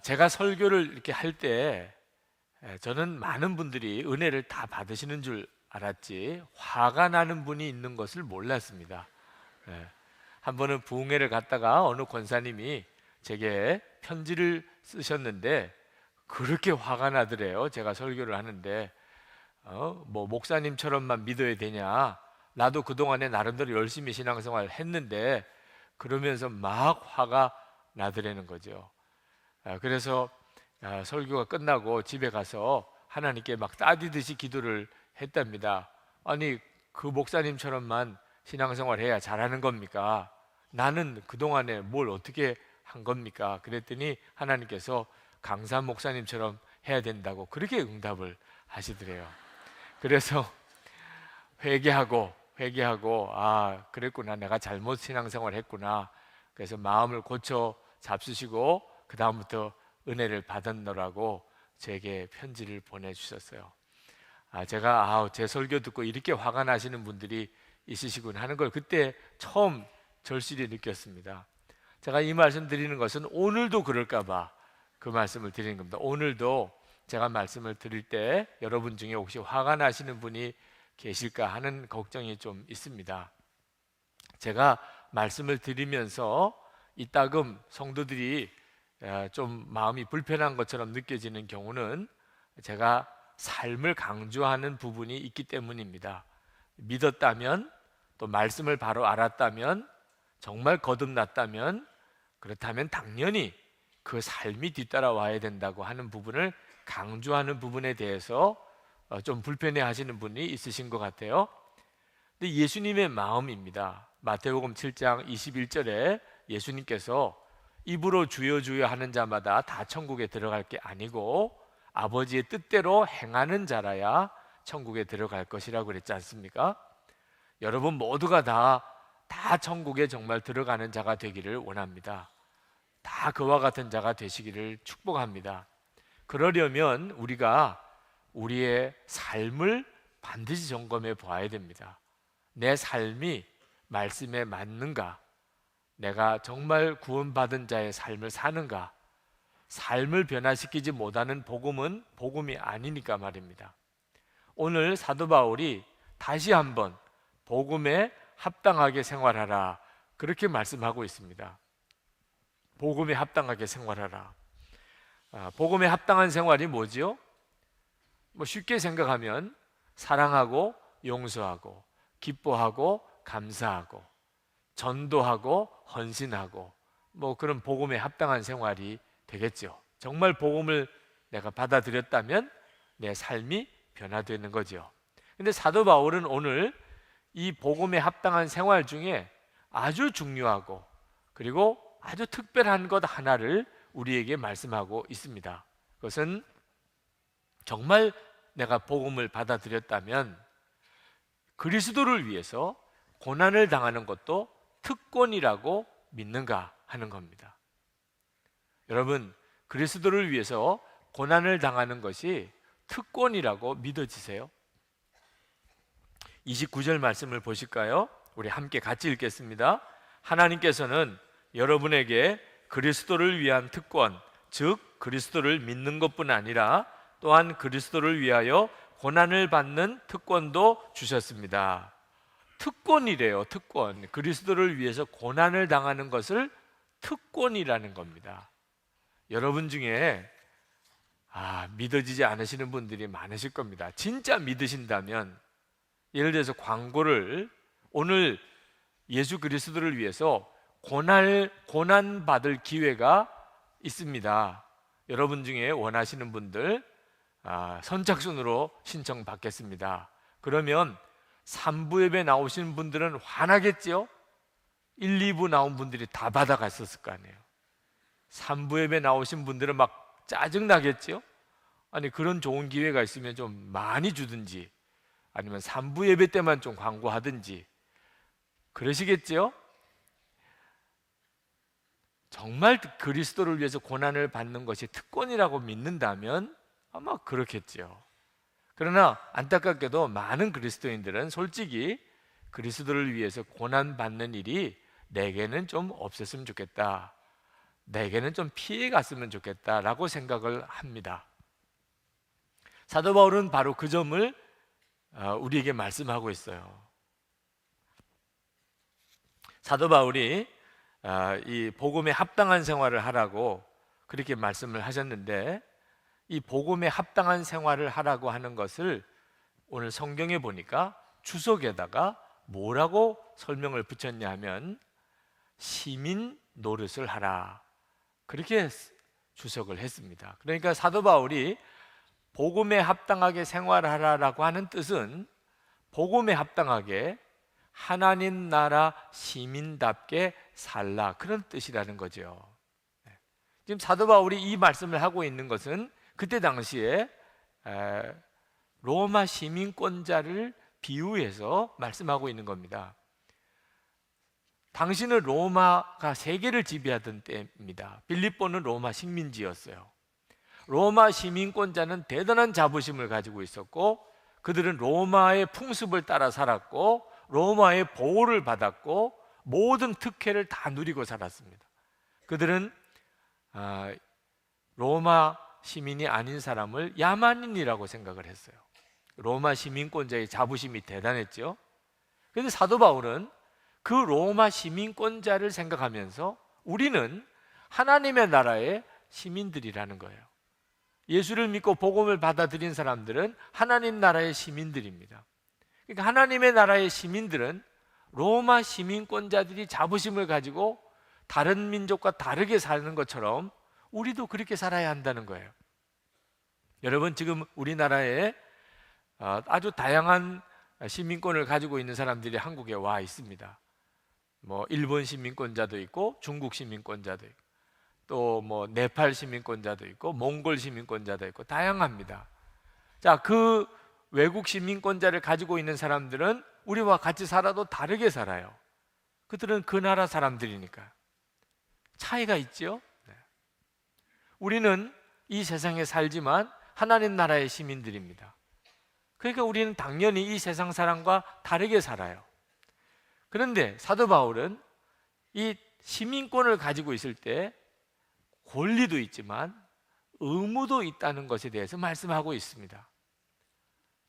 제가 설교를 이렇게 할 때 저는 많은 분들이 은혜를 다 받으시는 줄 알았지 화가 나는 분이 있는 것을 몰랐습니다. 한 번은 부흥회를 갔다가 어느 권사님이 제게 편지를 쓰셨는데 그렇게 화가 나더래요. 제가 설교를 하는데 뭐 목사님처럼만 믿어야 되냐, 나도 그동안에 나름대로 열심히 신앙생활 했는데, 그러면서 막 화가 나더라는 거죠. 그래서 설교가 끝나고 집에 가서 하나님께 막 따지듯이 기도를 했답니다. 아니, 그 목사님처럼만 신앙생활 해야 잘하는 겁니까? 나는 그동안에 뭘 어떻게 한 겁니까? 그랬더니 하나님께서 강사 목사님처럼 해야 된다고 그렇게 응답을 하시더래요. 그래서 회개하고 그랬구나, 내가 잘못 신앙생활 했구나. 그래서 마음을 고쳐 잡수시고 그 다음부터 은혜를 받았노라고 제게 편지를 보내주셨어요. 제가 제 설교 듣고 이렇게 화가 나시는 분들이 있으시군 하는 걸 그때 처음 절실히 느꼈습니다. 제가 이 말씀 드리는 것은 오늘도 그럴까봐 그 말씀을 드리는 겁니다. 오늘도 제가 말씀을 드릴 때 여러분 중에 혹시 화가 나시는 분이 계실까 하는 걱정이 좀 있습니다. 제가 말씀을 드리면서 이따금 성도들이 좀 마음이 불편한 것처럼 느껴지는 경우는 제가 삶을 강조하는 부분이 있기 때문입니다. 믿었다면, 또 말씀을 바로 알았다면, 정말 거듭났다면, 그렇다면 당연히 그 삶이 뒤따라와야 된다고 하는 부분을 강조하는 부분에 대해서 좀 불편해 하시는 분이 있으신 것 같아요. 근데 예수님의 마음입니다. 마태복음 7장 21절에 예수님께서 입으로 주여 주여 하는 자마다 다 천국에 들어갈 게 아니고 아버지의 뜻대로 행하는 자라야 천국에 들어갈 것이라고 그랬지 않습니까? 여러분 모두가 다 천국에 정말 들어가는 자가 되기를 원합니다. 다 그와 같은 자가 되시기를 축복합니다. 그러려면 우리가 우리의 삶을 반드시 점검해 보아야 됩니다. 내 삶이 말씀에 맞는가? 내가 정말 구원받은 자의 삶을 사는가? 삶을 변화시키지 못하는 복음은 복음이 아니니까 말입니다. 오늘 사도 바울이 다시 한번 복음에 합당하게 생활하라, 그렇게 말씀하고 있습니다. 복음에 합당하게 생활하라. 복음에 합당한 생활이 뭐지요? 쉽게 생각하면 사랑하고 용서하고 기뻐하고 감사하고 전도하고 헌신하고 그런 복음에 합당한 생활이 되겠죠. 정말 복음을 내가 받아들였다면 내 삶이 변화되는 거죠. 근데 사도 바울은 오늘 이 복음에 합당한 생활 중에 아주 중요하고 그리고 아주 특별한 것 하나를 우리에게 말씀하고 있습니다. 그것은 정말 내가 복음을 받아들였다면 그리스도를 위해서 고난을 당하는 것도 특권이라고 믿는가 하는 겁니다. 여러분, 그리스도를 위해서 고난을 당하는 것이 특권이라고 믿어지세요? 29절 말씀을 보실까요? 우리 함께 같이 읽겠습니다. 하나님께서는 여러분에게 그리스도를 위한 특권, 즉 그리스도를 믿는 것뿐 아니라 또한 그리스도를 위하여 고난을 받는 특권도 주셨습니다. 특권이래요. 특권. 그리스도를 위해서 고난을 당하는 것을 특권이라는 겁니다. 여러분 중에 믿어지지 않으시는 분들이 많으실 겁니다. 진짜 믿으신다면, 예를 들어서 광고를, 오늘 예수 그리스도를 위해서 고난 받을 기회가 있습니다. 여러분 중에 원하시는 분들 선착순으로 신청 받겠습니다. 그러면 3부 예배 나오시는 분들은 화나겠죠? 1, 2부 나온 분들이 다 받아갔었을 거 아니에요. 3부 예배 나오신 분들은 막 짜증나겠죠? 아니, 그런 좋은 기회가 있으면 좀 많이 주든지 아니면 3부 예배 때만 좀 광고하든지 그러시겠죠? 정말 그리스도를 위해서 고난을 받는 것이 특권이라고 믿는다면 아마 그렇겠죠. 그러나 안타깝게도 많은 그리스도인들은 솔직히 그리스도를 위해서 고난받는 일이 내게는 좀 없었으면 좋겠다, 내게는 좀 피해 갔으면 좋겠다라고 생각을 합니다. 사도 바울은 바로 그 점을 우리에게 말씀하고 있어요. 사도 바울이 이 복음에 합당한 생활을 하라고 그렇게 말씀을 하셨는데, 이 복음에 합당한 생활을 하라고 하는 것을 오늘 성경에 보니까 주석에다가 뭐라고 설명을 붙였냐 하면 시민 노릇을 하라, 그렇게 주석을 했습니다. 그러니까 사도 바울이 복음에 합당하게 생활하라라고 하는 뜻은 복음에 합당하게 하나님 나라 시민답게 살라, 그런 뜻이라는 거죠. 지금 사도 바울이 이 말씀을 하고 있는 것은 그때 당시에 로마 시민권자를 비유해서 말씀하고 있는 겁니다. 당시는 로마가 세계를 지배하던 때입니다. 빌립보는 로마 식민지였어요. 로마 시민권자는 대단한 자부심을 가지고 있었고, 그들은 로마의 풍습을 따라 살았고, 로마의 보호를 받았고, 모든 특혜를 다 누리고 살았습니다. 그들은 로마 시민이 아닌 사람을 야만인이라고 생각을 했어요. 로마 시민권자의 자부심이 대단했죠. 그런데 사도 바울은 그 로마 시민권자를 생각하면서 우리는 하나님의 나라의 시민들이라는 거예요. 예수를 믿고 복음을 받아들인 사람들은 하나님 나라의 시민들입니다. 그러니까 하나님의 나라의 시민들은 로마 시민권자들이 자부심을 가지고 다른 민족과 다르게 사는 것처럼 우리도 그렇게 살아야 한다는 거예요. 여러분, 지금 우리나라에 아주 다양한 시민권을 가지고 있는 사람들이 한국에 와 있습니다. 뭐 일본 시민권자도 있고, 중국 시민권자도 있고, 또 뭐 네팔 시민권자도 있고, 몽골 시민권자도 있고, 다양합니다. 자, 그 외국 시민권자를 가지고 있는 사람들은 우리와 같이 살아도 다르게 살아요. 그들은 그 나라 사람들이니까 차이가 있죠. 우리는 이 세상에 살지만 하나님 나라의 시민들입니다. 그러니까 우리는 당연히 이 세상 사람과 다르게 살아요. 그런데 사도 바울은 이 시민권을 가지고 있을 때 권리도 있지만 의무도 있다는 것에 대해서 말씀하고 있습니다.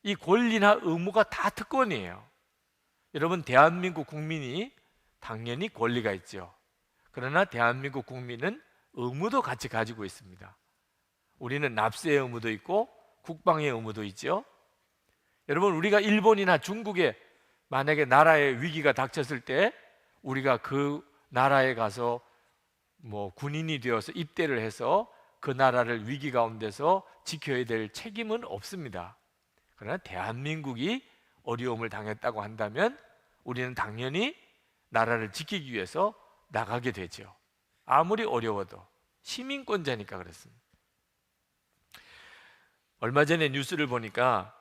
이 권리나 의무가 다 특권이에요. 여러분, 대한민국 국민이 당연히 권리가 있죠. 그러나 대한민국 국민은 의무도 같이 가지고 있습니다. 우리는 납세의 의무도 있고 국방의 의무도 있죠. 여러분, 우리가 일본이나 중국에 만약에 나라의 위기가 닥쳤을 때 우리가 그 나라에 가서 뭐 군인이 되어서 입대를 해서 그 나라를 위기 가운데서 지켜야 될 책임은 없습니다. 그러나 대한민국이 어려움을 당했다고 한다면 우리는 당연히 나라를 지키기 위해서 나가게 되죠. 아무리 어려워도 시민권자니까 그렇습니다. 얼마 전에 뉴스를 보니까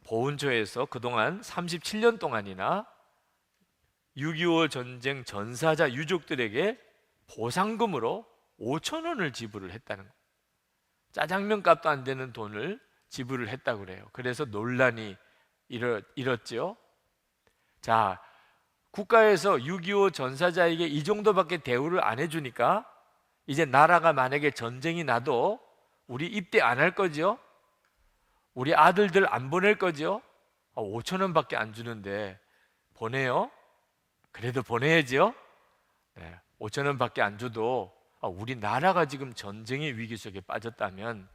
보훈처에서 그동안 37년 동안이나 6.25 전쟁 전사자 유족들에게 보상금으로 5천 원을 지불을 했다는 거예요. 짜장면 값도 안 되는 돈을 지불을 했다고 그래요. 그래서 논란이 일었죠. 자, 국가에서 6.25 전사자에게 이 정도밖에 대우를 안 해주니까 이제 나라가 만약에 전쟁이 나도 우리 입대 안 할 거죠? 우리 아들들 안 보낼 거죠? 5천 원밖에 안 주는데 보내요? 그래도 보내야죠? 네, 5천 원밖에 안 줘도 우리 나라가 지금 전쟁의 위기 속에 빠졌다면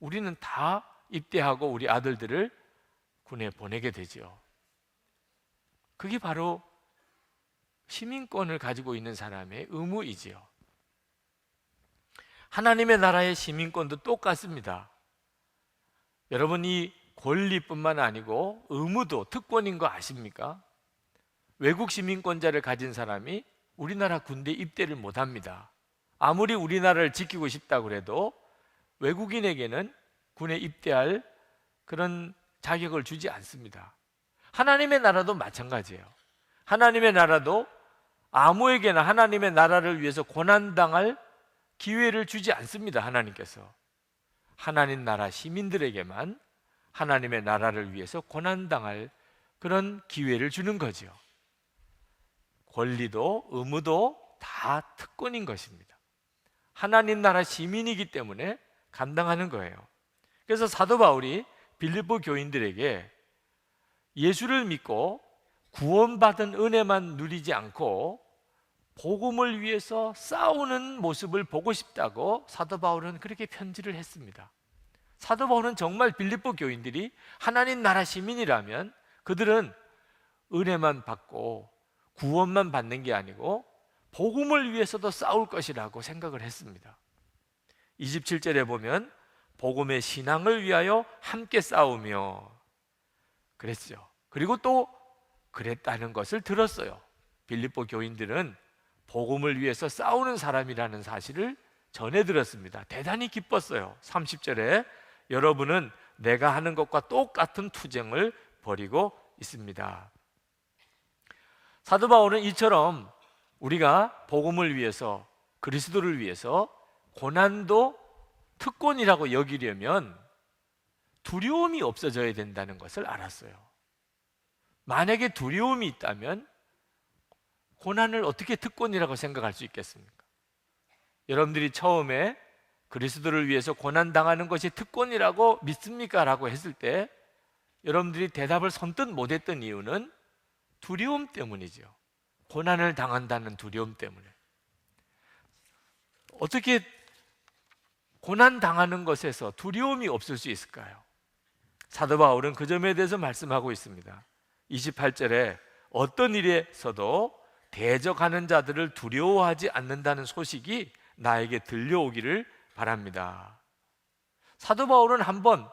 우리는 다 입대하고 우리 아들들을 군에 보내게 되죠. 그게 바로 시민권을 가지고 있는 사람의 의무이지요. 하나님의 나라의 시민권도 똑같습니다. 여러분, 이 권리뿐만 아니고 의무도 특권인 거 아십니까? 외국 시민권자를 가진 사람이 우리나라 군대 입대를 못합니다. 아무리 우리나라를 지키고 싶다고 해도 외국인에게는 군에 입대할 그런 자격을 주지 않습니다. 하나님의 나라도 마찬가지예요. 하나님의 나라도 아무에게나 하나님의 나라를 위해서 고난당할 기회를 주지 않습니다. 하나님께서 하나님 나라 시민들에게만 하나님의 나라를 위해서 고난당할 그런 기회를 주는 거죠. 권리도 의무도 다 특권인 것입니다. 하나님 나라 시민이기 때문에 감당하는 거예요. 그래서 사도 바울이 빌립보 교인들에게 예수를 믿고 구원받은 은혜만 누리지 않고 복음을 위해서 싸우는 모습을 보고 싶다고 사도 바울은 그렇게 편지를 했습니다. 사도 바울은 정말 빌립보 교인들이 하나님 나라 시민이라면 그들은 은혜만 받고 구원만 받는 게 아니고 복음을 위해서도 싸울 것이라고 생각을 했습니다. 27절에 보면 복음의 신앙을 위하여 함께 싸우며 그랬죠. 그리고 또 그랬다는 것을 들었어요. 빌립보 교인들은 복음을 위해서 싸우는 사람이라는 사실을 전해 들었습니다. 대단히 기뻤어요. 30절에 여러분은 내가 하는 것과 똑같은 투쟁을 벌이고 있습니다. 사도 바울은 이처럼 우리가 복음을 위해서, 그리스도를 위해서 고난도 특권이라고 여기려면 두려움이 없어져야 된다는 것을 알았어요. 만약에 두려움이 있다면 고난을 어떻게 특권이라고 생각할 수 있겠습니까? 여러분들이 처음에 그리스도를 위해서 고난당하는 것이 특권이라고 믿습니까? 라고 했을 때 여러분들이 대답을 선뜻 못했던 이유는 두려움 때문이죠. 고난을 당한다는 두려움 때문에. 어떻게 고난 당하는 것에서 두려움이 없을 수 있을까요? 사도 바울은 그 점에 대해서 말씀하고 있습니다. 28절에 어떤 일에서도 대적하는 자들을 두려워하지 않는다는 소식이 나에게 들려오기를 바랍니다. 사도 바울은 한번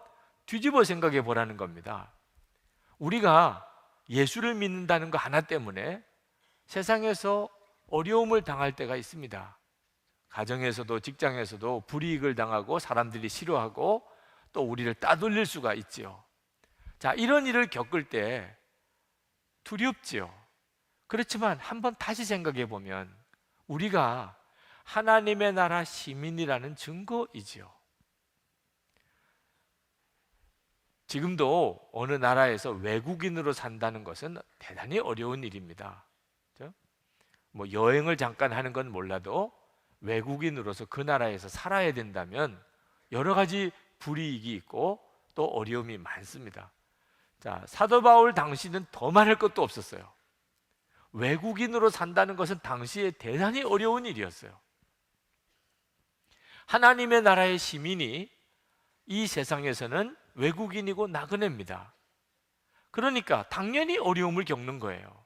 뒤집어 생각해 보라는 겁니다. 우리가 예수를 믿는다는 거 하나 때문에 세상에서 어려움을 당할 때가 있습니다. 가정에서도 직장에서도 불이익을 당하고 사람들이 싫어하고 또 우리를 따돌릴 수가 있지요. 자, 이런 일을 겪을 때 두렵지요. 그렇지만 한번 다시 생각해 보면 우리가 하나님의 나라 시민이라는 증거이지요. 지금도 어느 나라에서 외국인으로 산다는 것은 대단히 어려운 일입니다. 그렇죠? 뭐 여행을 잠깐 하는 건 몰라도 외국인으로서 그 나라에서 살아야 된다면 여러 가지 불이익이 있고 또 어려움이 많습니다. 자, 사도 바울 당시는 더 말할 것도 없었어요. 외국인으로 산다는 것은 당시에 대단히 어려운 일이었어요. 하나님의 나라의 시민이 이 세상에서는 외국인이고 나그네입니다. 그러니까 당연히 어려움을 겪는 거예요.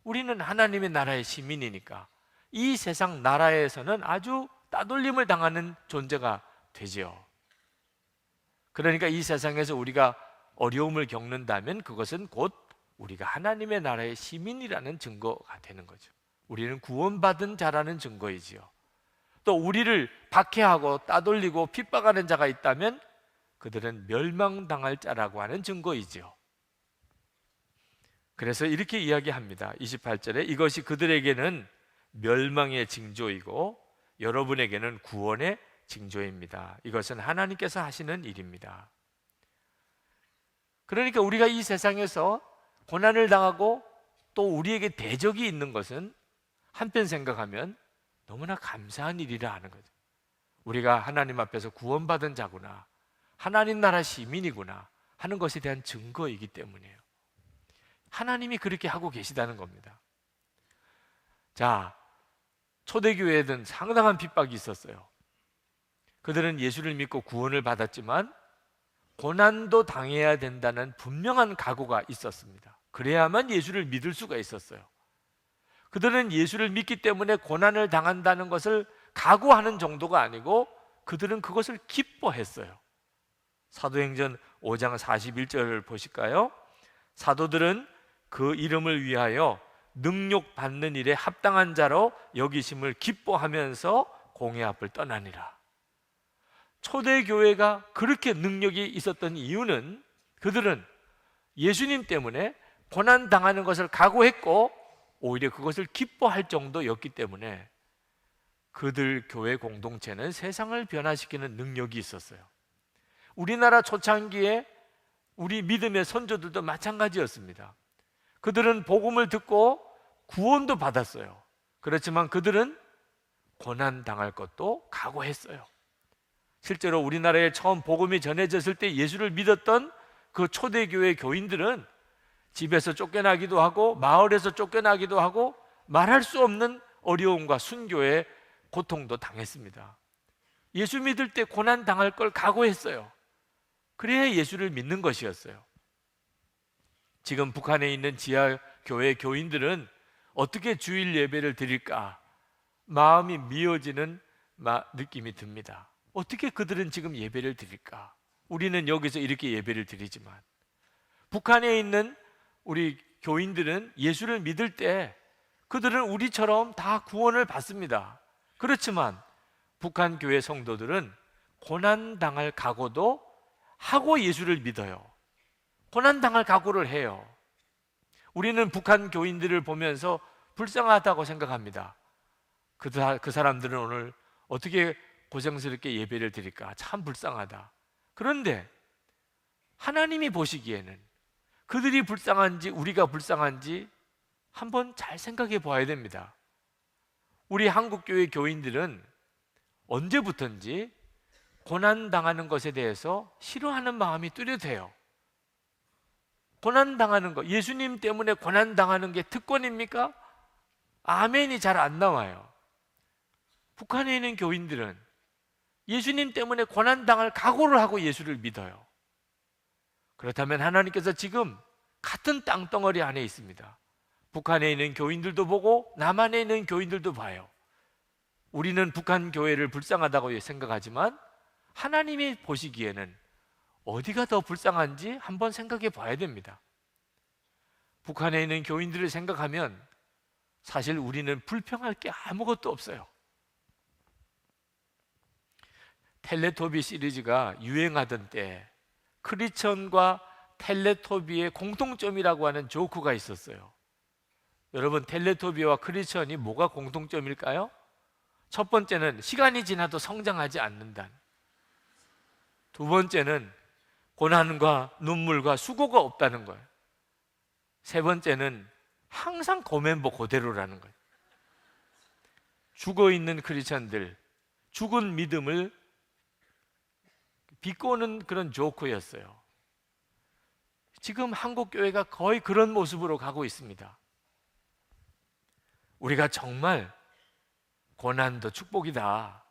우리는 하나님의 나라의 시민이니까 이 세상 나라에서는 아주 따돌림을 당하는 존재가 되지요. 그러니까 이 세상에서 우리가 어려움을 겪는다면 그것은 곧 우리가 하나님의 나라의 시민이라는 증거가 되는 거죠. 우리는 구원받은 자라는 증거이지요. 또 우리를 박해하고 따돌리고 핍박하는 자가 있다면 그들은 멸망당할 자라고 하는 증거이지요. 그래서 이렇게 이야기합니다. 28절에 이것이 그들에게는 멸망의 징조이고 여러분에게는 구원의 징조입니다. 이것은 하나님께서 하시는 일입니다. 그러니까 우리가 이 세상에서 고난을 당하고 또 우리에게 대적이 있는 것은 한편 생각하면 너무나 감사한 일이라 하는 거죠. 우리가 하나님 앞에서 구원받은 자구나, 하나님 나라 시민이구나 하는 것에 대한 증거이기 때문이에요. 하나님이 그렇게 하고 계시다는 겁니다. 자, 초대교회에는 상당한 핍박이 있었어요. 그들은 예수를 믿고 구원을 받았지만 고난도 당해야 된다는 분명한 각오가 있었습니다. 그래야만 예수를 믿을 수가 있었어요. 그들은 예수를 믿기 때문에 고난을 당한다는 것을 각오하는 정도가 아니고 그들은 그것을 기뻐했어요. 사도행전 5장 41절을 보실까요? 사도들은 그 이름을 위하여 능욕받는 일에 합당한 자로 여기심을 기뻐하면서 공회 앞을 떠나니라. 초대교회가 그렇게 능력이 있었던 이유는 그들은 예수님 때문에 고난당하는 것을 각오했고 오히려 그것을 기뻐할 정도였기 때문에 그들 교회 공동체는 세상을 변화시키는 능력이 있었어요. 우리나라 초창기에 우리 믿음의 선조들도 마찬가지였습니다. 그들은 복음을 듣고 구원도 받았어요. 그렇지만 그들은 고난 당할 것도 각오했어요. 실제로 우리나라에 처음 복음이 전해졌을 때 예수를 믿었던 그 초대교회 교인들은 집에서 쫓겨나기도 하고 마을에서 쫓겨나기도 하고 말할 수 없는 어려움과 순교의 고통도 당했습니다. 예수 믿을 때 고난 당할 걸 각오했어요. 그래야 예수를 믿는 것이었어요. 지금 북한에 있는 지하 교회 교인들은 어떻게 주일 예배를 드릴까 마음이 미어지는 느낌이 듭니다. 어떻게 그들은 지금 예배를 드릴까? 우리는 여기서 이렇게 예배를 드리지만 북한에 있는 우리 교인들은 예수를 믿을 때 그들은 우리처럼 다 구원을 받습니다. 그렇지만 북한 교회 성도들은 고난당할 각오도 하고 예수를 믿어요. 고난당할 각오를 해요. 우리는 북한 교인들을 보면서 불쌍하다고 생각합니다. 그 사람들은 오늘 어떻게 고생스럽게 예배를 드릴까? 참 불쌍하다. 그런데 하나님이 보시기에는 그들이 불쌍한지 우리가 불쌍한지 한번 잘 생각해 보아야 됩니다. 우리 한국교회 교인들은 언제부턴지 고난당하는 것에 대해서 싫어하는 마음이 뚜렷해요. 고난당하는 것, 예수님 때문에 고난당하는 게 특권입니까? 아멘이 잘 안 나와요. 북한에 있는 교인들은 예수님 때문에 고난당할 각오를 하고 예수를 믿어요. 그렇다면 하나님께서 지금 같은 땅덩어리 안에 있습니다. 북한에 있는 교인들도 보고 남한에 있는 교인들도 봐요. 우리는 북한 교회를 불쌍하다고 생각하지만 하나님이 보시기에는 어디가 더 불쌍한지 한번 생각해 봐야 됩니다. 북한에 있는 교인들을 생각하면 사실 우리는 불평할 게 아무것도 없어요. 텔레토비 시리즈가 유행하던 때 크리스천과 텔레토비의 공통점이라고 하는 조크가 있었어요. 여러분, 텔레토비와 크리스천이 뭐가 공통점일까요? 첫 번째는 시간이 지나도 성장하지 않는다. 두 번째는 고난과 눈물과 수고가 없다는 거예요. 세 번째는 항상 고멤버 그대로라는 거예요. 죽어있는 크리스천들, 죽은 믿음을 비꼬는 그런 조크였어요. 지금 한국 교회가 거의 그런 모습으로 가고 있습니다. 우리가 정말 고난도 축복이다.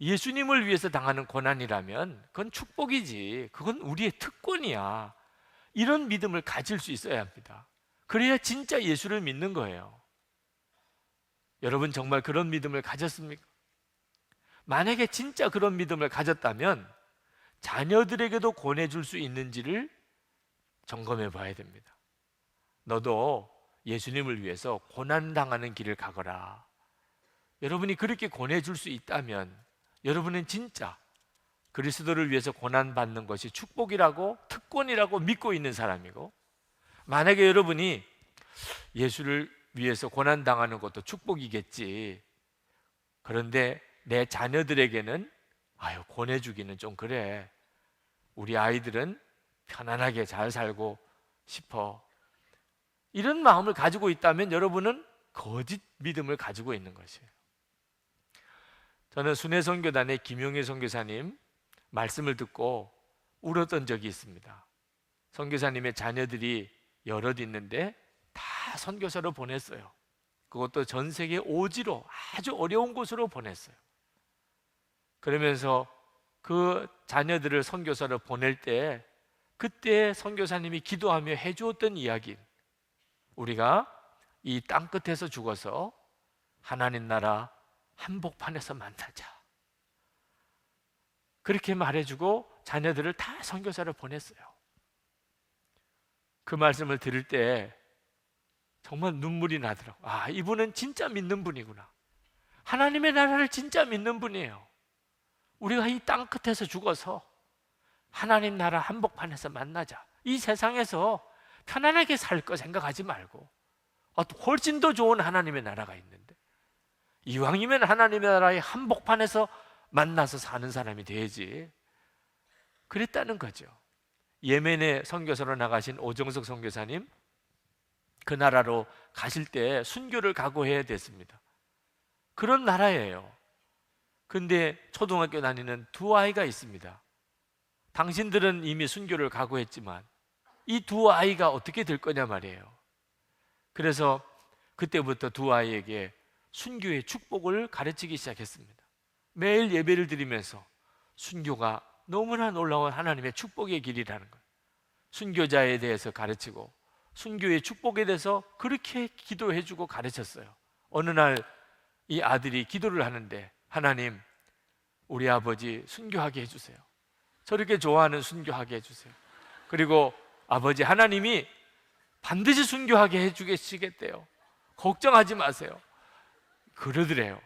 예수님을 위해서 당하는 고난이라면 그건 축복이지. 그건 우리의 특권이야. 이런 믿음을 가질 수 있어야 합니다. 그래야 진짜 예수를 믿는 거예요. 여러분 정말 그런 믿음을 가졌습니까? 만약에 진짜 그런 믿음을 가졌다면 자녀들에게도 권해줄 수 있는지를 점검해 봐야 됩니다. 너도 예수님을 위해서 고난당하는 길을 가거라. 여러분이 그렇게 권해줄 수 있다면 여러분은 진짜 그리스도를 위해서 고난받는 것이 축복이라고 특권이라고 믿고 있는 사람이고, 만약에 여러분이 예수를 위해서 고난당하는 것도 축복이겠지, 그런데 내 자녀들에게는 권해주기는 좀 그래, 우리 아이들은 편안하게 잘 살고 싶어, 이런 마음을 가지고 있다면 여러분은 거짓 믿음을 가지고 있는 것이에요. 저는 순회선교단의 김용희 선교사님 말씀을 듣고 울었던 적이 있습니다. 선교사님의 자녀들이 여럿 있는데 다 선교사로 보냈어요. 그것도 전 세계 오지로 아주 어려운 곳으로 보냈어요. 그러면서 그 자녀들을 선교사로 보낼 때 그때 선교사님이 기도하며 해주었던 이야기, 우리가 이 땅끝에서 죽어서 하나님 나라 한복판에서 만나자, 그렇게 말해주고 자녀들을 다 선교사로 보냈어요. 그 말씀을 들을 때 정말 눈물이 나더라고요. 이분은 진짜 믿는 분이구나. 하나님의 나라를 진짜 믿는 분이에요. 우리가 이 땅끝에서 죽어서 하나님 나라 한복판에서 만나자. 이 세상에서 편안하게 살 거 생각하지 말고 훨씬 더 좋은 하나님의 나라가 있는데, 이왕이면 하나님의 나라의 한복판에서 만나서 사는 사람이 돼야지, 그랬다는 거죠. 예멘에 선교사로 나가신 오정석 선교사님, 그 나라로 가실 때 순교를 각오해야 됐습니다. 그런 나라예요. 근데 초등학교 다니는 두 아이가 있습니다. 당신들은 이미 순교를 각오했지만 이 두 아이가 어떻게 될 거냐 말이에요. 그래서 그때부터 두 아이에게 순교의 축복을 가르치기 시작했습니다. 매일 예배를 드리면서 순교가 너무나 놀라운 하나님의 축복의 길이라는 것, 순교자에 대해서 가르치고 순교의 축복에 대해서 그렇게 기도해주고 가르쳤어요. 어느 날 이 아들이 기도를 하는데, 하나님, 우리 아버지 순교하게 해주세요. 저렇게 좋아하는 순교하게 해주세요. 그리고 아버지, 하나님이 반드시 순교하게 해주시겠대요. 걱정하지 마세요. 그러더래요.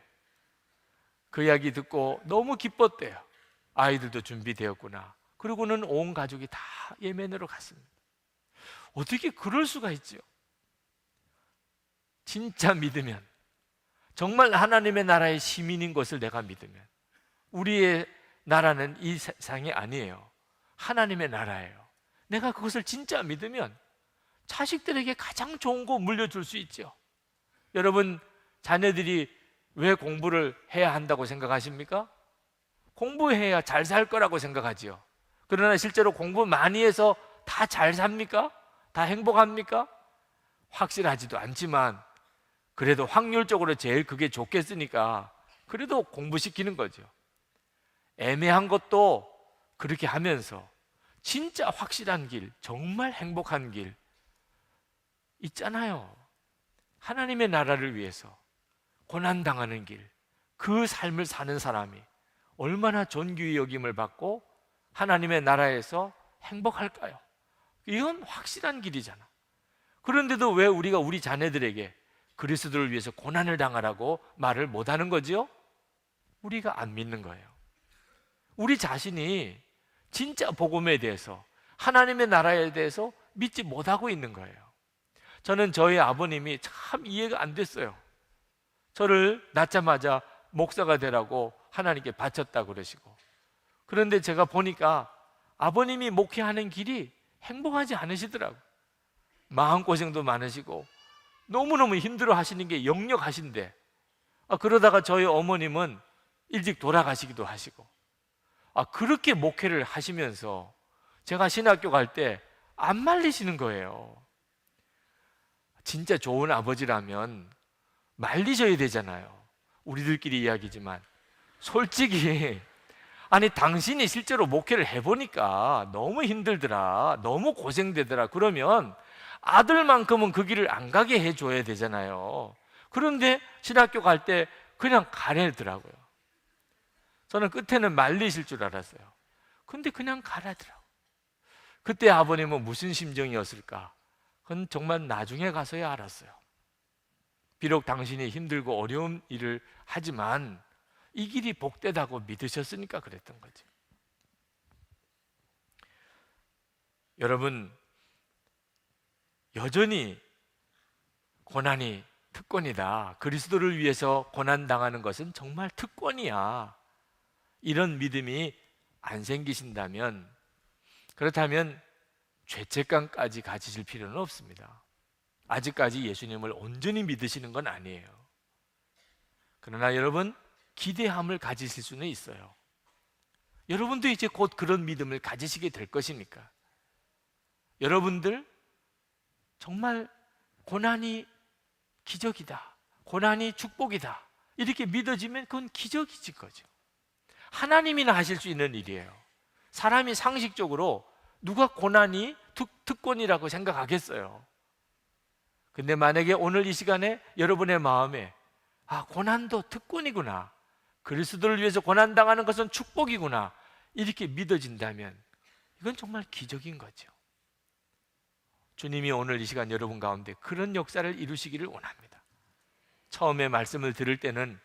그 이야기 듣고 너무 기뻤대요. 아이들도 준비되었구나. 그리고는 온 가족이 다 예멘으로 갔습니다. 어떻게 그럴 수가 있죠? 진짜 믿으면, 정말 하나님의 나라의 시민인 것을 내가 믿으면, 우리의 나라는 이 세상이 아니에요. 하나님의 나라예요. 내가 그것을 진짜 믿으면 자식들에게 가장 좋은 거 물려줄 수 있죠. 여러분, 자녀들이 왜 공부를 해야 한다고 생각하십니까? 공부해야 잘 살 거라고 생각하지요. 그러나 실제로 공부 많이 해서 다 잘 삽니까? 다 행복합니까? 확실하지도 않지만 그래도 확률적으로 제일 그게 좋겠으니까 그래도 공부시키는 거죠. 애매한 것도 그렇게 하면서 진짜 확실한 길, 정말 행복한 길 있잖아요. 하나님의 나라를 위해서 고난당하는 길, 그 삶을 사는 사람이 얼마나 존귀의 여김을 받고 하나님의 나라에서 행복할까요? 이건 확실한 길이잖아. 그런데도 왜 우리가 우리 자녀들에게 그리스도를 위해서 고난을 당하라고 말을 못하는 거지요? 우리가 안 믿는 거예요. 우리 자신이 진짜 복음에 대해서, 하나님의 나라에 대해서 믿지 못하고 있는 거예요. 저는 저희 아버님이 참 이해가 안 됐어요. 저를 낳자마자 목사가 되라고 하나님께 바쳤다고 그러시고, 그런데 제가 보니까 아버님이 목회하는 길이 행복하지 않으시더라고요. 마음고생도 많으시고 너무너무 힘들어 하시는 게 역력하신데, 그러다가 저희 어머님은 일찍 돌아가시기도 하시고, 그렇게 목회를 하시면서 제가 신학교 갈 때 안 말리시는 거예요. 진짜 좋은 아버지라면 말리셔야 되잖아요. 우리들끼리 이야기지만 솔직히, 아니 당신이 실제로 목회를 해보니까 너무 힘들더라, 너무 고생되더라, 그러면 아들만큼은 그 길을 안 가게 해줘야 되잖아요. 그런데 신학교 갈 때 그냥 가래더라고요. 저는 끝에는 말리실 줄 알았어요. 근데 그냥 가라더라고요. 그때 아버님은 무슨 심정이었을까? 그건 정말 나중에 가서야 알았어요. 비록 당신이 힘들고 어려운 일을 하지만 이 길이 복되다고 믿으셨으니까 그랬던 거죠. 여러분, 여전히 고난이 특권이다, 그리스도를 위해서 고난당하는 것은 정말 특권이야, 이런 믿음이 안 생기신다면, 그렇다면 죄책감까지 가지실 필요는 없습니다. 아직까지 예수님을 온전히 믿으시는 건 아니에요. 그러나 여러분, 기대함을 가지실 수는 있어요. 여러분도 이제 곧 그런 믿음을 가지시게 될 것이니까. 여러분들 정말 고난이 기적이다, 고난이 축복이다, 이렇게 믿어지면 그건 기적이지 거죠. 하나님이나 하실 수 있는 일이에요. 사람이 상식적으로 누가 고난이 특권이라고 생각하겠어요? 근데 만약에 오늘 이 시간에 여러분의 마음에 고난도 특권이구나, 그리스도를 위해서 고난당하는 것은 축복이구나, 이렇게 믿어진다면 이건 정말 기적인 거죠. 주님이 오늘 이 시간 여러분 가운데 그런 역사를 이루시기를 원합니다. 처음에 말씀을 들을 때는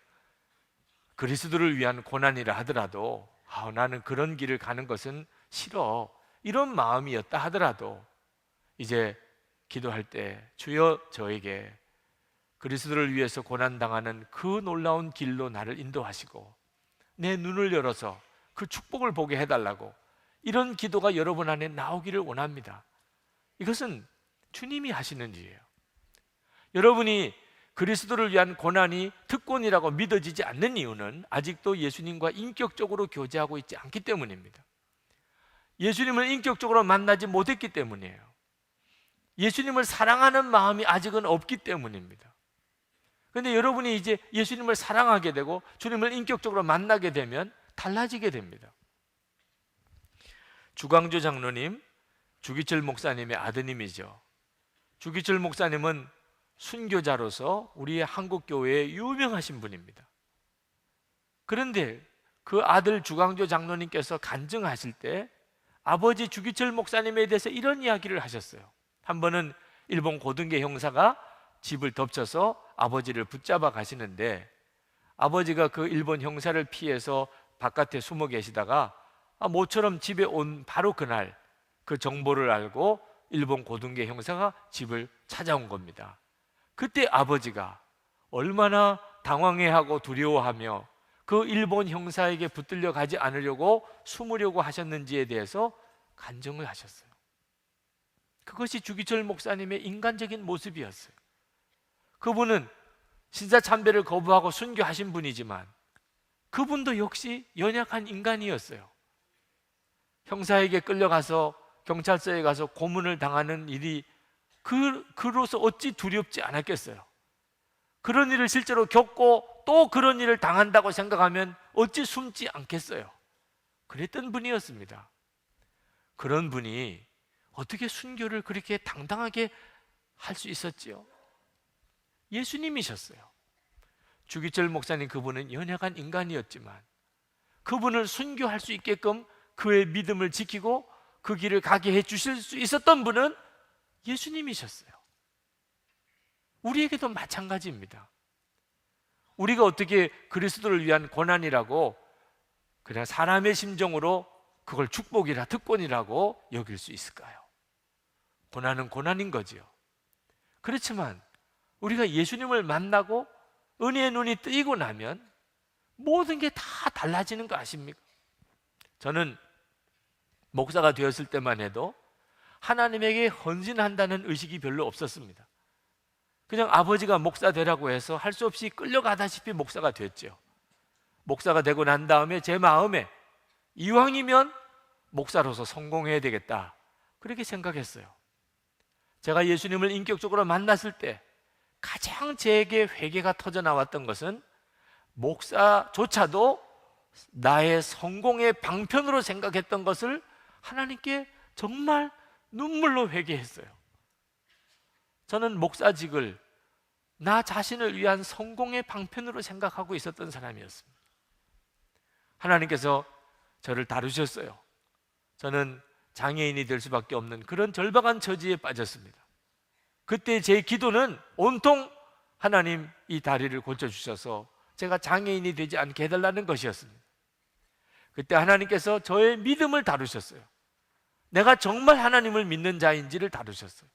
그리스도를 위한 고난이라 하더라도 나는 그런 길을 가는 것은 싫어, 이런 마음이었다 하더라도 이제 기도할 때 주여 저에게 그리스도를 위해서 고난당하는 그 놀라운 길로 나를 인도하시고 내 눈을 열어서 그 축복을 보게 해달라고, 이런 기도가 여러분 안에 나오기를 원합니다. 이것은 주님이 하시는 일이에요. 여러분이 그리스도를 위한 고난이 특권이라고 믿어지지 않는 이유는 아직도 예수님과 인격적으로 교제하고 있지 않기 때문입니다. 예수님을 인격적으로 만나지 못했기 때문이에요. 예수님을 사랑하는 마음이 아직은 없기 때문입니다. 그런데 여러분이 이제 예수님을 사랑하게 되고 주님을 인격적으로 만나게 되면 달라지게 됩니다. 주광조 장로님, 주기철 목사님의 아드님이죠. 주기철 목사님은 순교자로서 우리 한국교회에 유명하신 분입니다. 그런데 그 아들 주광조 장로님께서 간증하실 때 아버지 주기철 목사님에 대해서 이런 이야기를 하셨어요. 한 번은 일본 고등계 형사가 집을 덮쳐서 아버지를 붙잡아 가시는데 아버지가 그 일본 형사를 피해서 바깥에 숨어 계시다가 모처럼 집에 온 바로 그날 그 정보를 알고 일본 고등계 형사가 집을 찾아온 겁니다. 그때 아버지가 얼마나 당황해하고 두려워하며 그 일본 형사에게 붙들려 가지 않으려고 숨으려고 하셨는지에 대해서 간증을 하셨어요. 그것이 주기철 목사님의 인간적인 모습이었어요. 그분은 신사참배를 거부하고 순교하신 분이지만 그분도 역시 연약한 인간이었어요. 형사에게 끌려가서 경찰서에 가서 고문을 당하는 일이 그로서 어찌 두렵지 않았겠어요. 그런 일을 실제로 겪고 또 그런 일을 당한다고 생각하면 어찌 숨지 않겠어요. 그랬던 분이었습니다. 그런 분이 어떻게 순교를 그렇게 당당하게 할 수 있었지요? 예수님이셨어요. 주기철 목사님, 그분은 연약한 인간이었지만 그분을 순교할 수 있게끔 그의 믿음을 지키고 그 길을 가게 해 주실 수 있었던 분은 예수님이셨어요. 우리에게도 마찬가지입니다. 우리가 어떻게 그리스도를 위한 고난이라고 그냥 사람의 심정으로 그걸 축복이라 특권이라고 여길 수 있을까요? 고난은 고난인 거지요. 그렇지만 우리가 예수님을 만나고 은혜의 눈이 뜨이고 나면 모든 게 다 달라지는 거 아십니까? 저는 목사가 되었을 때만 해도 하나님에게 헌신한다는 의식이 별로 없었습니다. 그냥 아버지가 목사 되라고 해서 할 수 없이 끌려가다시피 목사가 됐죠. 목사가 되고 난 다음에 제 마음에 이왕이면 목사로서 성공해야 되겠다, 그렇게 생각했어요. 제가 예수님을 인격적으로 만났을 때 가장 제게 회개가 터져 나왔던 것은 목사조차도 나의 성공의 방편으로 생각했던 것을 하나님께 정말 눈물로 회개했어요. 저는 목사직을 나 자신을 위한 성공의 방편으로 생각하고 있었던 사람이었습니다. 하나님께서 저를 다루셨어요. 저는 장애인이 될 수밖에 없는 그런 절박한 처지에 빠졌습니다. 그때 제 기도는 온통 하나님 이 다리를 고쳐주셔서 제가 장애인이 되지 않게 해달라는 것이었습니다. 그때 하나님께서 저의 믿음을 다루셨어요. 내가 정말 하나님을 믿는 자인지를 다루셨어요.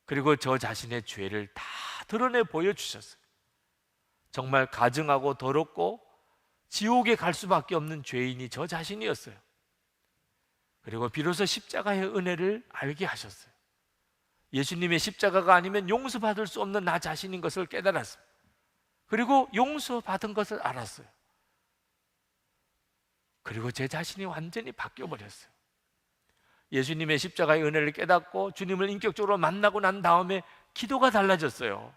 그리고 저 자신의 죄를 다 드러내 보여주셨어요. 정말 가증하고 더럽고 지옥에 갈 수밖에 없는 죄인이 저 자신이었어요. 그리고 비로소 십자가의 은혜를 알게 하셨어요. 예수님의 십자가가 아니면 용서받을 수 없는 나 자신인 것을 깨달았습니다. 그리고 용서받은 것을 알았어요. 그리고 제 자신이 완전히 바뀌어버렸어요. 예수님의 십자가의 은혜를 깨닫고 주님을 인격적으로 만나고 난 다음에 기도가 달라졌어요.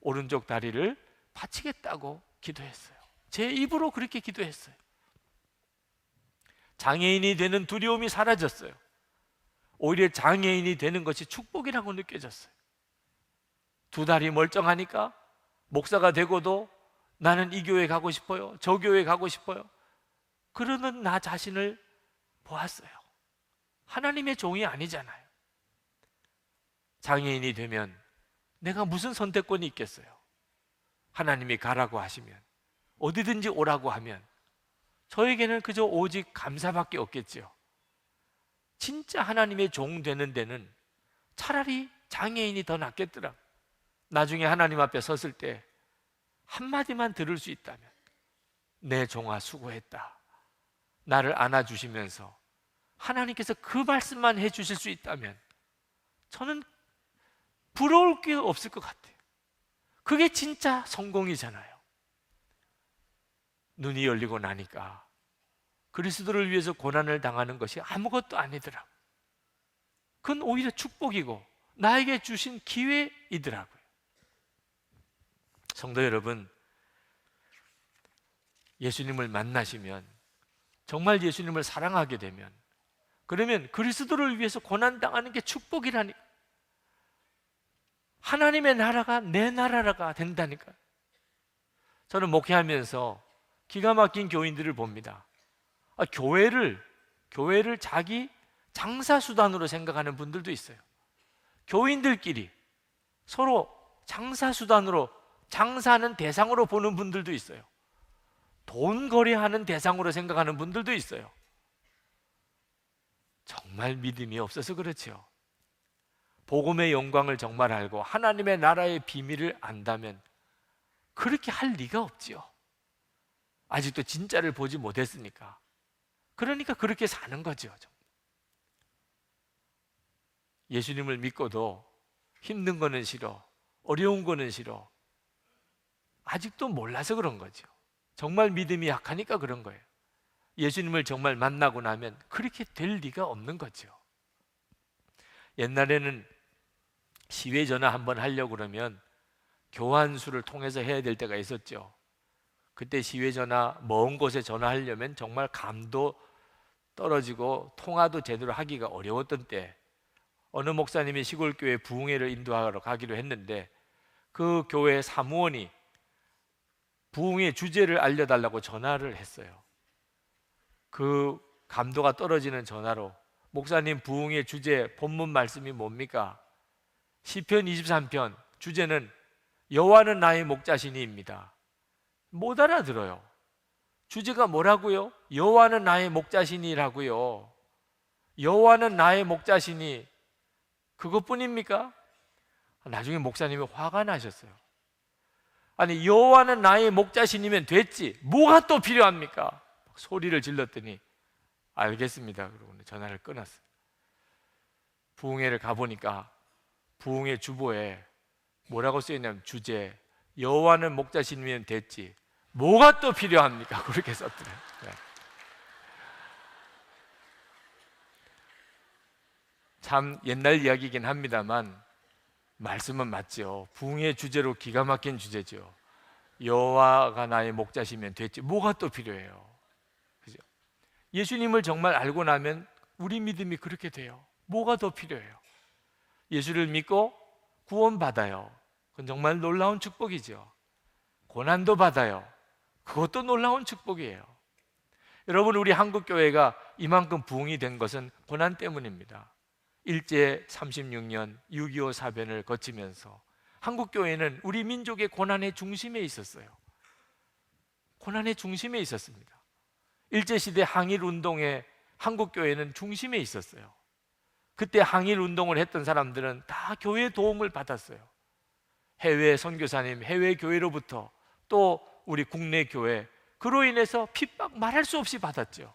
오른쪽 다리를 바치겠다고 기도했어요. 제 입으로 그렇게 기도했어요. 장애인이 되는 두려움이 사라졌어요. 오히려 장애인이 되는 것이 축복이라고 느껴졌어요. 두 다리 멀쩡하니까 목사가 되고도 나는 이 교회 가고 싶어요, 저 교회 가고 싶어요, 그러는 나 자신을 보았어요. 하나님의 종이 아니잖아요. 장애인이 되면 내가 무슨 선택권이 있겠어요? 하나님이 가라고 하시면, 어디든지 오라고 하면 저에게는 그저 오직 감사밖에 없겠죠. 진짜 하나님의 종 되는 데는 차라리 장애인이 더 낫겠더라. 나중에 하나님 앞에 섰을 때 한마디만 들을 수 있다면, 내 종아 수고했다, 나를 안아주시면서 하나님께서 그 말씀만 해주실 수 있다면 저는 부러울 게 없을 것 같아요. 그게 진짜 성공이잖아요. 눈이 열리고 나니까 그리스도를 위해서 고난을 당하는 것이 아무것도 아니더라고요. 그건 오히려 축복이고 나에게 주신 기회이더라고요. 성도 여러분, 예수님을 만나시면, 정말 예수님을 사랑하게 되면, 그러면 그리스도를 위해서 고난당하는 게 축복이라니, 하나님의 나라가 내 나라가 된다니까. 저는 목회하면서 기가 막힌 교인들을 봅니다. 교회를 자기 장사수단으로 생각하는 분들도 있어요. 교인들끼리 서로 장사수단으로, 장사하는 대상으로 보는 분들도 있어요. 돈 거래하는 대상으로 생각하는 분들도 있어요. 정말 믿음이 없어서 그렇죠. 복음의 영광을 정말 알고 하나님의 나라의 비밀을 안다면 그렇게 할 리가 없지요. 아직도 진짜를 보지 못했으니까. 그러니까 그렇게 사는 거죠. 예수님을 믿고도 힘든 거는 싫어, 어려운 거는 싫어, 아직도 몰라서 그런 거죠. 정말 믿음이 약하니까 그런 거예요. 예수님을 정말 만나고 나면 그렇게 될 리가 없는 거죠. 옛날에는 시외 전화 한번 하려고 그러면 교환수를 통해서 해야 될 때가 있었죠. 그때 시외 전화, 먼 곳에 전화하려면 정말 감도 떨어지고 통화도 제대로 하기가 어려웠던 때, 어느 목사님이 시골교회 부흥회를 인도하러 가기로 했는데 그 교회 사무원이 부흥회 주제를 알려달라고 전화를 했어요. 그 감도가 떨어지는 전화로, 목사님 부흥회 주제 본문 말씀이 뭡니까? 시편 23편 주제는 여호와는 나의 목자시니입니다. 못 알아들어요. 주제가 뭐라고요? 여호와는 나의 목자시니라고요. 여호와는 나의 목자시니, 그것뿐입니까? 나중에 목사님이 화가 나셨어요. 아니, 여호와는 나의 목자시니면 됐지, 뭐가 또 필요합니까? 소리를 질렀더니 알겠습니다 그러고 전화를 끊었어요. 부흥회를 가보니까 부흥회 주보에 뭐라고 쓰였냐면, 주제 여호와는 목자시니면 됐지, 뭐가 또 필요합니까? 그렇게 썼더래요. 네. 참 옛날 이야기이긴 합니다만 말씀은 맞죠. 부흥의 주제로 기가 막힌 주제죠. 여호와가 나의 목자시면 됐지, 뭐가 또 필요해요? 그죠? 예수님을 정말 알고 나면 우리 믿음이 그렇게 돼요. 뭐가 더 필요해요? 예수를 믿고 구원받아요. 그건 정말 놀라운 축복이죠. 고난도 받아요. 그것도 놀라운 축복이에요. 여러분, 우리 한국교회가 이만큼 부흥이 된 것은 고난 때문입니다. 일제 36년 6.25 사변을 거치면서 한국교회는 우리 민족의 고난의 중심에 있었어요. 고난의 중심에 있었습니다. 일제시대 항일운동에 한국교회는 중심에 있었어요. 그때 항일운동을 했던 사람들은 다 교회의 도움을 받았어요. 해외 선교사님, 해외 교회로부터, 또 우리 국내 교회, 그로 인해서 핍박 말할 수 없이 받았죠.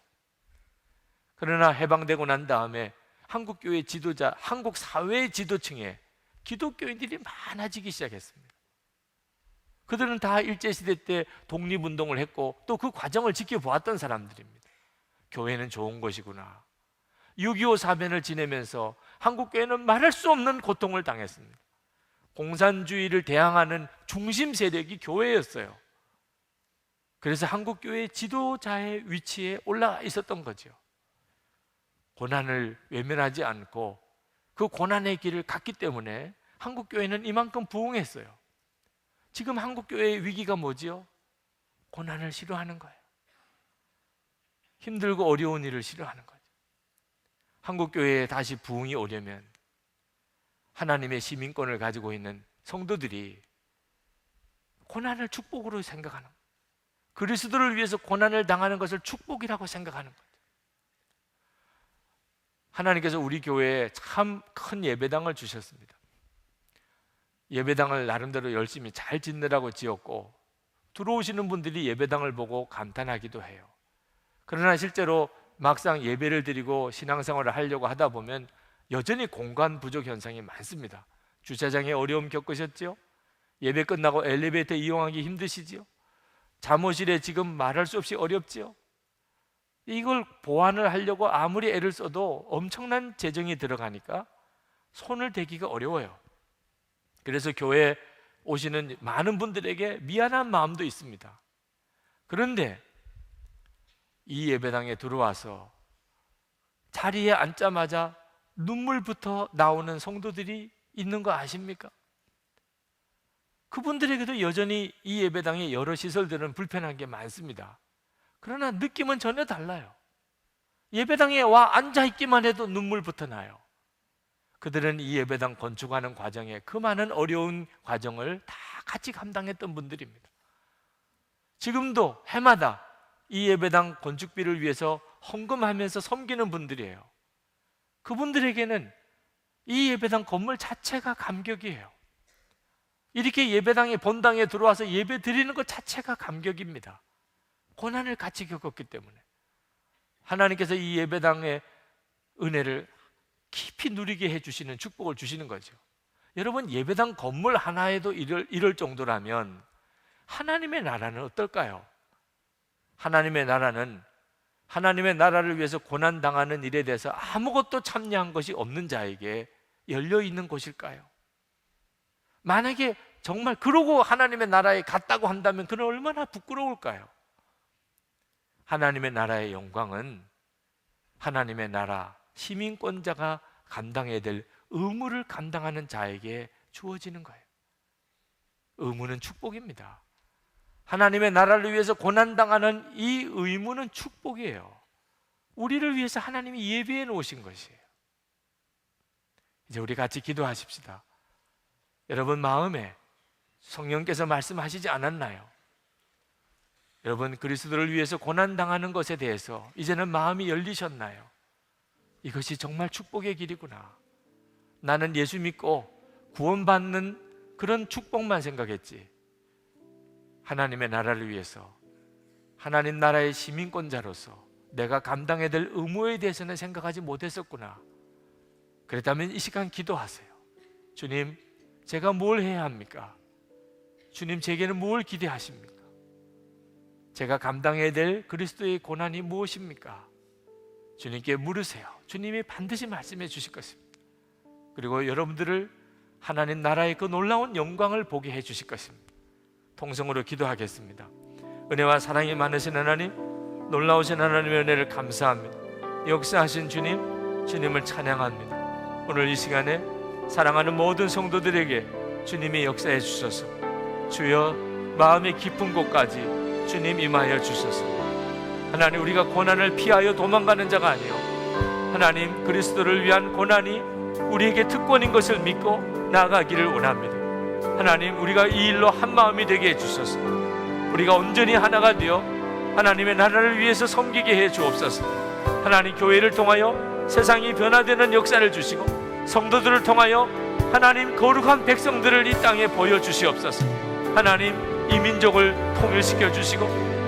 그러나 해방되고 난 다음에 한국교회 지도자, 한국 사회의 지도층에 기독교인들이 많아지기 시작했습니다. 그들은 다 일제시대 때 독립운동을 했고 또 그 과정을 지켜보았던 사람들입니다. 교회는 좋은 것이구나. 6.25 사변을 지내면서 한국교회는 말할 수 없는 고통을 당했습니다. 공산주의를 대항하는 중심 세력이 교회였어요. 그래서 한국교회의 지도자의 위치에 올라가 있었던 거죠. 고난을 외면하지 않고 그 고난의 길을 갔기 때문에 한국교회는 이만큼 부흥했어요. 지금 한국교회의 위기가 뭐지요? 고난을 싫어하는 거예요. 힘들고 어려운 일을 싫어하는 거죠. 한국교회에 다시 부흥이 오려면 하나님의 시민권을 가지고 있는 성도들이 고난을 축복으로 생각하는 거예요. 그리스도를 위해서 고난을 당하는 것을 축복이라고 생각하는 거예요. 하나님께서 우리 교회에 참 큰 예배당을 주셨습니다. 예배당을 나름대로 열심히 잘 짓느라고 지었고 들어오시는 분들이 예배당을 보고 감탄하기도 해요. 그러나 실제로 막상 예배를 드리고 신앙생활을 하려고 하다 보면 여전히 공간 부족 현상이 많습니다. 주차장에 어려움 겪으셨죠? 예배 끝나고 엘리베이터 이용하기 힘드시지요? 잠옷실에 지금 말할 수 없이 어렵지요? 이걸 보완을 하려고 아무리 애를 써도 엄청난 재정이 들어가니까 손을 대기가 어려워요. 그래서 교회에 오시는 많은 분들에게 미안한 마음도 있습니다. 그런데 이 예배당에 들어와서 자리에 앉자마자 눈물부터 나오는 성도들이 있는 거 아십니까? 그분들에게도 여전히 이 예배당의 여러 시설들은 불편한 게 많습니다. 그러나 느낌은 전혀 달라요. 예배당에 와 앉아있기만 해도 눈물부터 나요. 그들은 이 예배당 건축하는 과정에 그 많은 어려운 과정을 다 같이 감당했던 분들입니다. 지금도 해마다 이 예배당 건축비를 위해서 헌금하면서 섬기는 분들이에요. 그분들에게는 이 예배당 건물 자체가 감격이에요. 이렇게 예배당에 본당에 들어와서 예배 드리는 것 자체가 감격입니다. 고난을 같이 겪었기 때문에 하나님께서 이 예배당의 은혜를 깊이 누리게 해주시는 축복을 주시는 거죠. 여러분, 예배당 건물 하나에도 이럴 정도라면 하나님의 나라는 어떨까요? 하나님의 나라는 하나님의 나라를 위해서 고난당하는 일에 대해서 아무것도 참여한 것이 없는 자에게 열려있는 곳일까요? 만약에 정말 그러고 하나님의 나라에 갔다고 한다면 그는 얼마나 부끄러울까요? 하나님의 나라의 영광은 하나님의 나라 시민권자가 감당해야 될 의무를 감당하는 자에게 주어지는 거예요. 의무는 축복입니다. 하나님의 나라를 위해서 고난당하는 이 의무는 축복이에요. 우리를 위해서 하나님이 예비해 놓으신 것이에요. 이제 우리 같이 기도하십시다. 여러분 마음에 성령께서 말씀하시지 않았나요? 여러분 그리스도를 위해서 고난당하는 것에 대해서 이제는 마음이 열리셨나요? 이것이 정말 축복의 길이구나. 나는 예수 믿고 구원받는 그런 축복만 생각했지, 하나님의 나라를 위해서 하나님 나라의 시민권자로서 내가 감당해야 될 의무에 대해서는 생각하지 못했었구나. 그렇다면 이 시간 기도하세요. 주님, 제가 뭘 해야 합니까? 주님, 제게는 뭘 기대하십니까? 제가 감당해야 될 그리스도의 고난이 무엇입니까? 주님께 물으세요. 주님이 반드시 말씀해 주실 것입니다. 그리고 여러분들을 하나님 나라의 그 놀라운 영광을 보게 해 주실 것입니다. 통성으로 기도하겠습니다. 은혜와 사랑이 많으신 하나님, 놀라우신 하나님의 은혜를 감사합니다. 역사하신 주님, 주님을 찬양합니다. 오늘 이 시간에 사랑하는 모든 성도들에게 주님이 역사해 주셔서 주여 마음의 깊은 곳까지 주님 임하여 주셔서 하나님, 우리가 고난을 피하여 도망가는 자가 아니요 하나님 그리스도를 위한 고난이 우리에게 특권인 것을 믿고 나아가기를 원합니다. 하나님, 우리가 이 일로 한 마음이 되게 해주셔서 우리가 온전히 하나가 되어 하나님의 나라를 위해서 섬기게 해 주옵소서. 하나님, 교회를 통하여 세상이 변화되는 역사를 주시고 성도들을 통하여 하나님 거룩한 백성들을 이 땅에 보여주시옵소서. 하나님, 이 민족을 통일시켜 주시고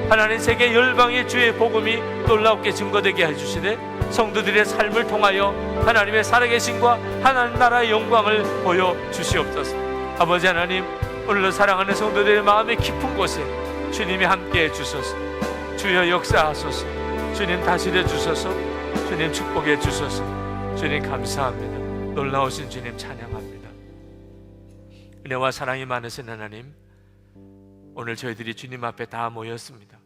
하나님 세계 열방의 주의 복음이 놀랍게 증거되게 해주시되 성도들의 삶을 통하여 하나님의 살아계심과 하나님 나라의 영광을 보여주시옵소서. 아버지 하나님, 오늘도 사랑하는 성도들의 마음의 깊은 곳에 주님이 함께해 주소서. 주여 역사하소서. 주님 다스려 주소서. 주님 축복해 주소서. 주님 감사합니다. 놀라우신 주님 찬양합니다. 은혜와 사랑이 많으신 하나님, 오늘 저희들이 주님 앞에 다 모였습니다.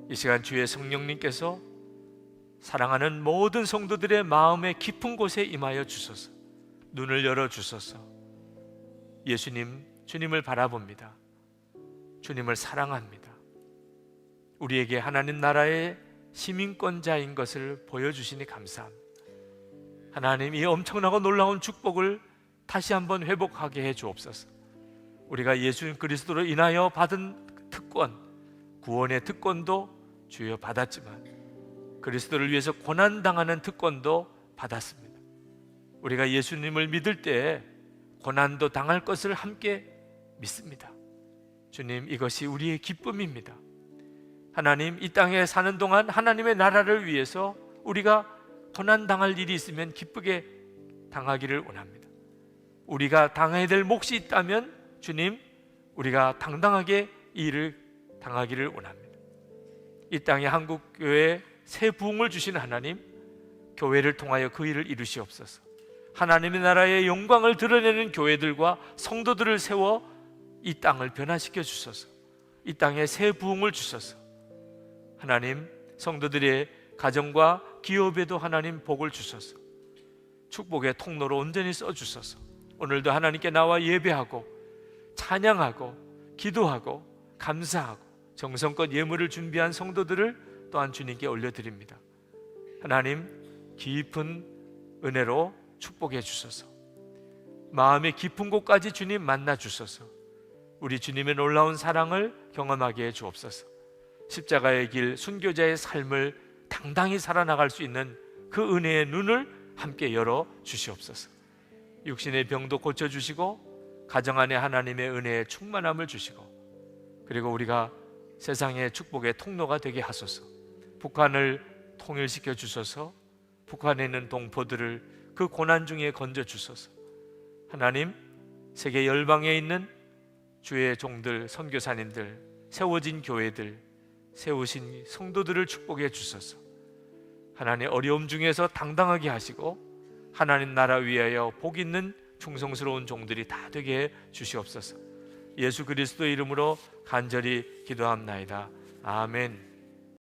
이 시간 주의 성령님께서 사랑하는 모든 성도들의 마음의 깊은 곳에 임하여 주소서. 눈을 열어 주소서. 예수님, 주님을 바라봅니다. 주님을 사랑합니다. 우리에게 하나님 나라의 시민권자인 것을 보여주시니 감사합니다. 하나님, 이 엄청나고 놀라운 축복을 다시 한번 회복하게 해 주옵소서. 우리가 예수 그리스도로 인하여 받은 특권, 구원의 특권도 주여 받았지만 그리스도를 위해서 고난당하는 특권도 받았습니다. 우리가 예수님을 믿을 때 고난도 당할 것을 함께 믿습니다. 주님, 이것이 우리의 기쁨입니다. 하나님, 이 땅에 사는 동안 하나님의 나라를 위해서 우리가 고난당할 일이 있으면 기쁘게 당하기를 원합니다. 우리가 당해야 될 몫이 있다면 주님, 우리가 당당하게 이 일을 당하기를 원합니다. 이 땅에 한국교회에 새 부흥을 주시는 하나님, 교회를 통하여 그 일을 이루시옵소서. 하나님의 나라의 영광을 드러내는 교회들과 성도들을 세워 이 땅을 변화시켜 주소서. 이 땅에 새 부흥을 주소서. 하나님, 성도들의 가정과 기업에도 하나님 복을 주소서. 축복의 통로로 온전히 써주소서. 오늘도 하나님께 나와 예배하고 찬양하고 기도하고 감사하고 정성껏 예물을 준비한 성도들을 또한 주님께 올려드립니다. 하나님, 깊은 은혜로 축복해 주소서. 마음의 깊은 곳까지 주님 만나 주소서. 우리 주님의 놀라운 사랑을 경험하게 해 주옵소서. 십자가의 길, 순교자의 삶을 당당히 살아나갈 수 있는 그 은혜의 눈을 함께 열어 주시옵소서. 육신의 병도 고쳐주시고 가정 안에 하나님의 은혜의 충만함을 주시고, 그리고 우리가 세상의 축복의 통로가 되게 하소서. 북한을 통일시켜 주소서. 북한에 있는 동포들을 그 고난 중에 건져 주소서. 하나님, 세계 열방에 있는 주의 종들, 선교사님들, 세워진 교회들, 세우신 성도들을 축복해 주소서. 하나님, 어려움 중에서 당당하게 하시고 하나님 나라 위하여 복 있는 충성스러운 종들이 다 되게 해 주시옵소서. 예수 그리스도의 이름으로 간절히 기도합나이다. 아멘.